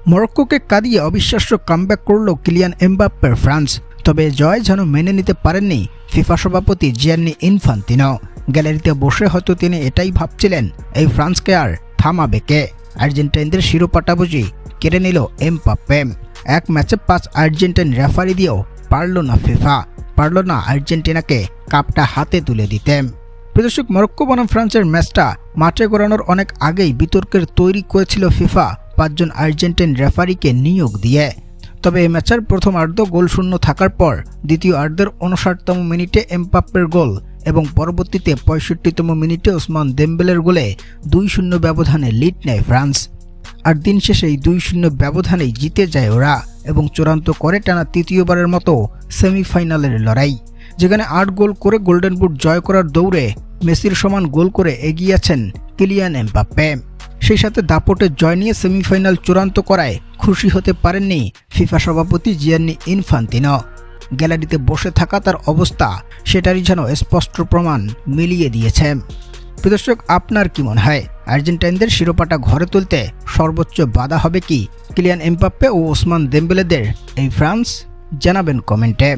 মরক্কোকে কাঁদিয়ে অবিশ্বাস্য কামব্যাক করল কিলিয়ান এমবাপ্পের ফ্রান্স। তবে জয় যেন মেনে নিতে পারেননি ফিফা সভাপতি জিয়ান্নি ইনফান্তিনো। গ্যালারিতে বসে হয়তো তিনি এটাই ভাবছিলেন, এই ফ্রান্সকে আর থামাবে কে? আর্জেন্টাইনদের শিরোপাটা বুঝি কেড়ে নিল এমবাপ্পে। এক ম্যাচে 5 আর্জেন্টাইন রেফারি দিয়েও পারল না ফিফা, পারল না আর্জেন্টিনাকে কাপটা হাতে তুলে দিতে। প্রদর্শক, মরক্কো বনাম ফ্রান্সের ম্যাচটা মাঠে গড়ানোর অনেক আগেই বিতর্কের তৈরি করেছিল ফিফা 5 জন আর্জেন্টাইন রেফারিকে নিয়োগ দিয়ে। তবে এই ম্যাচের প্রথম অর্ধ গোলশূন্য থাকার পর দ্বিতীয় অর্ধের 59তম মিনিটে এমবাপ্পের গোল এবং পরবর্তীতে 65তম মিনিটে ওসমান দেমবেলের গোলে 2-0 ব্যবধানে লিড নেয় ফ্রান্স। আর দিন শেষে এই 2-0 ব্যবধানেই জিতে যায় ওরা এবং চূড়ান্ত করে টানা তৃতীয়বারের মতো সেমিফাইনালের লড়াই, যেখানে 8 গোল করে গোল্ডেন বুট জয় করার দৌড়ে মেসির সমান গোল করে এগিয়ে আছেন কিলিয়ান এমবাপ্পে। সেই সাথে দাপটে জয় নিয়ে সেমিফাইনাল চূড়ান্ত করায় খুশি হতে পারেননি ফিফা সভাপতি জিয়ান্নি ইনফান্তিনো। গ্যালারিতে বসে থাকা তার অবস্থা সেটারই যেন স্পষ্ট প্রমাণ মিলিয়ে দিয়েছে। প্রদর্শক, আপনার কি মনে হয় আর্জেন্টাইনদের শিরোপাটা ঘরে তুলতে সর্বোচ্চ বাধা হবে কি কিলিয়ান এমবাপ্পে ও ওসমান দেমবেলেদের এই ফ্রান্স? জানাবেন কমেন্টে।